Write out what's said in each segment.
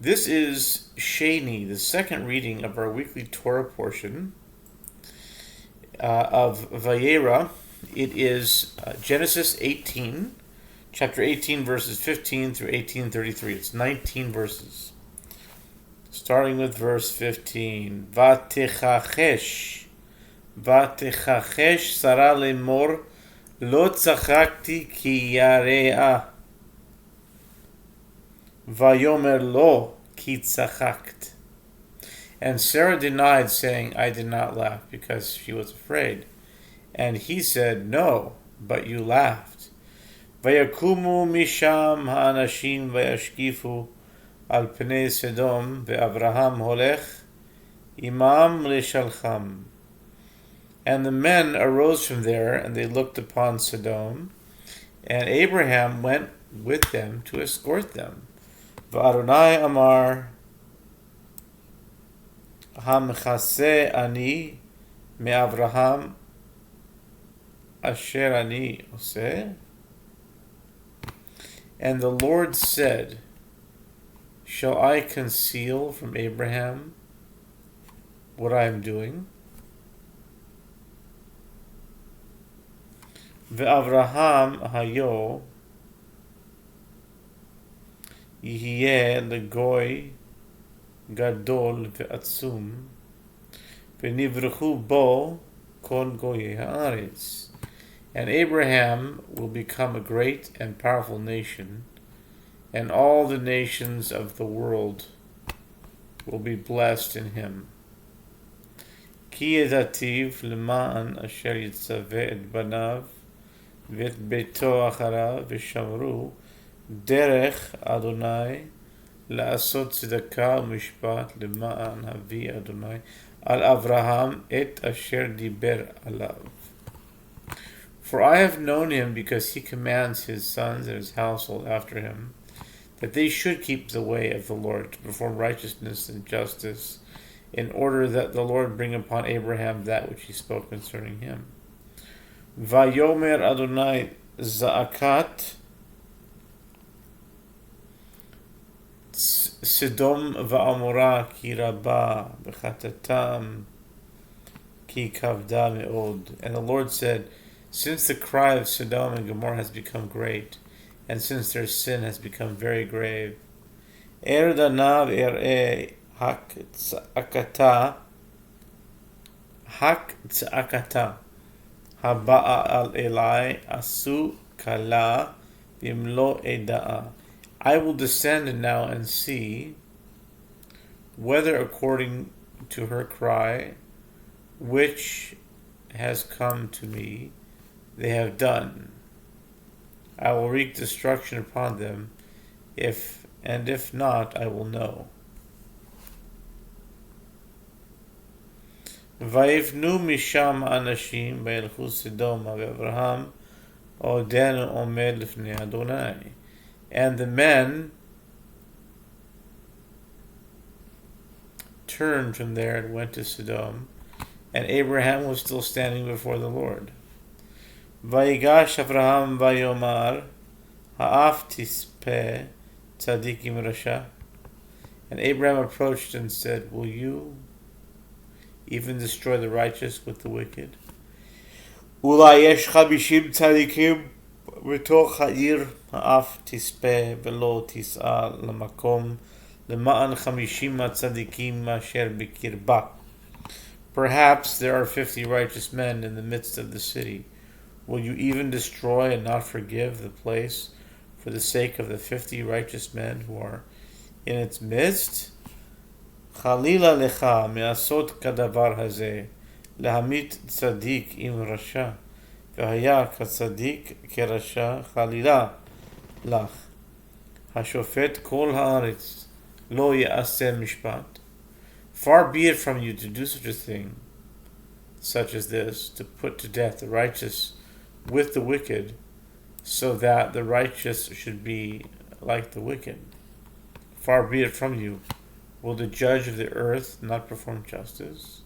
This is Sheni, the second reading of our weekly Torah portion of Vayera. It is Genesis 18, chapter 18, verses 15 through 18:33. It's 19 verses. Starting with verse 15. Vatechachesh Sarah lemor lo tzachakti ki yarea. Vayomer lo ki tzachakt. And Sarah denied, saying, I did not laugh, because she was afraid. And he said, No, but you laughed. Vayakumu misham ha'anashim vayashkifu al pnei Sedom ve'Avraham holech imam leshalcham. And the men arose from there, and they looked upon Sodom, and Abraham went with them to escort them. V'Adonai amar hamchase ani me'Avraham asher ani oseh. And the Lord said, Shall I conceal from Abraham what I am doing? Ve'Avraham hayo Yihye legoy gadol ve'atzum ve'nivrechu bo kol goyei haaretz. And Abraham will become a great and powerful nation, and all the nations of the world will be blessed in him. Ki yedativ leman asher yitzaveh et banav v'et beito acharav v'shamru derech Adonai la'asot tzedakah u'mishpat lema'an havi Adonai al Avraham et asher diber alav. For I have known him because he commands his sons and his household after him, that they should keep the way of the Lord, to perform righteousness and justice, in order that the Lord bring upon Abraham that which he spoke concerning him. Vayomer Adonai za'akat Sedom va'amora ki rabah b'chatatam ki kavda me'od. And the Lord said, Since the cry of Sodom and Gomorrah has become great, and since their sin has become very grave, Erdanav er'e hak tza'akata haba'a al elai asu kala bimlo eda'a. I will descend now and see whether according to her cry, which has come to me, they have done. I will wreak destruction upon them, if not, I will know. Vayivnu misham anashim vayelchu Sedoma ve'Avraham odenu omed lifnei Adonai. And the men turned from there and went to Sodom, and Abraham was still standing before the Lord. Vayigash Avraham vayomar ha'af tispeh tzadikim rasha. And Abraham approached and said, Will you even destroy the righteous with the wicked? Ulai yesh 50 tzadikim v'toch ha'ir ha'af tispeh v'lo tis'a lamakom lema'an 50 tzadikim asher b'kirba. Perhaps there are 50 righteous men in the midst of the city. Will you even destroy and not forgive the place for the sake of the 50 righteous men who are in its midst? Chalila lecha me'asot kadavar hazeh lehamit tzadik im rasha v'haya katzadik kerasha chalila lach hashofet kol haaretz lo ye'aseh mishpat. Far be it from you to do such a thing, such as this, to put to death the righteous with the wicked, so that the righteous should be like the wicked. Far be it from you. Will the judge of the earth not perform justice?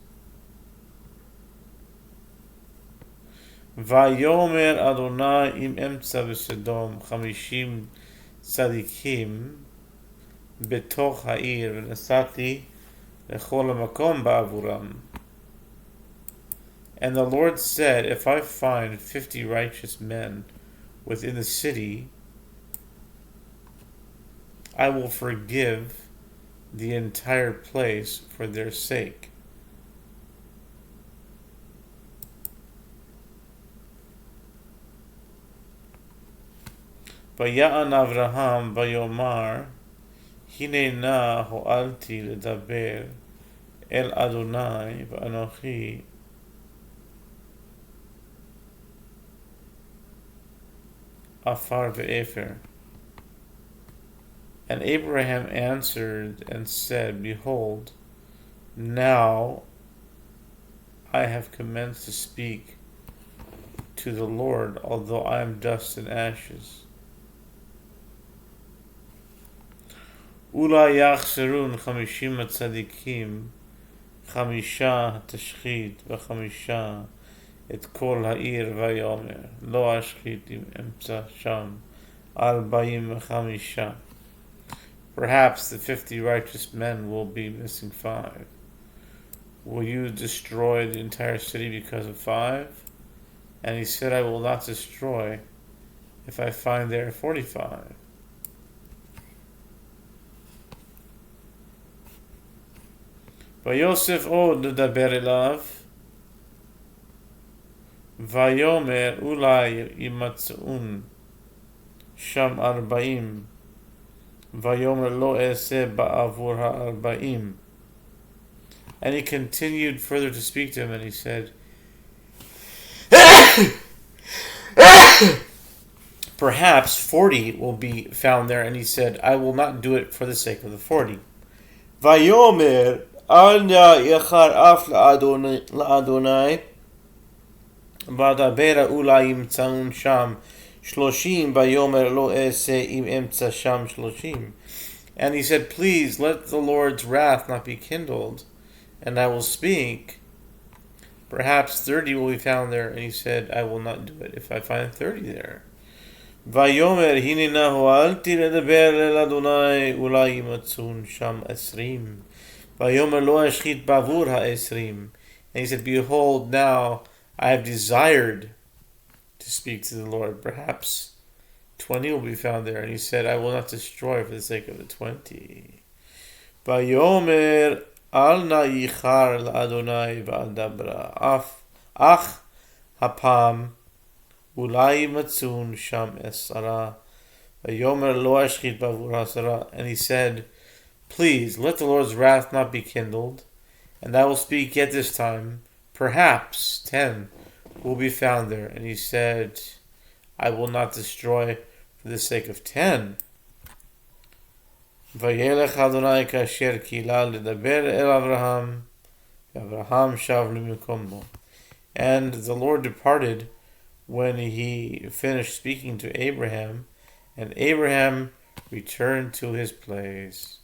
Vayomer Adonai im emtza v'Sedom 50 tzadikim בתוך העיר, ונסעתי לכל המקום בעבורם. And the Lord said, if I find 50 righteous men within the city, I will forgive the entire place for their sake. ויען אברהם ויאמר, הנה נא הואלתי לדבר אל אדוני ואנוכי עפר ואפר. And Abraham answered and said, behold, now I have commenced to speak to the Lord, although I am dust and ashes. אולי יחסרון 50 צדיקים, 5 תשחית ו5 את כל העיר ויאמר, לא אשחית אם אמצא שם 45. Perhaps the 50 righteous men will be missing 5. Will you destroy the entire city because of 5? And he said, I will not destroy if I find there 45. ויוסף עוד לדבר אליו, ויאמר אולי ימצאון שם 40, ויאמר לא אעשה בעבור 40. And he continued further to speak to him, and he said, perhaps 40 will be found there, and he said, I will not do it for the sake of the 40. ויאמר אל נא יחר אף לאדוני ודבר אולי ימצאון שם 30 ויאמר לא אעשה אם אמצא שם 30. And he said, please let the Lord's wrath not be kindled, and I will speak. Perhaps 30 will be found there, and he said, I will not do it if I find 30 there. ויאמר הנה נא הואלתי לדבר אל אדוני אולי ימצאון שם 20. ויאמר לא אשחית בעבור 20. And he said, behold, now I have desired to speak to the Lord. Perhaps 20 will be found there. And he said, I will not destroy for the sake of the 20. ויאמר אל נא ייחר לאדוני ואל דברה אך הפעם אולי ימצאון שם 10. ויאמר לא אשחית בעבור 10. And he said, please let the Lord's wrath not be kindled, and I will speak yet this time. Perhaps 10 will be found there. And he said, I will not destroy for the sake of 10. וילך אדוני כאשר קילה לדבר אל אברהם, ואברהם שב למקומו. And the Lord departed when he finished speaking to Abraham, and Abraham returned to his place.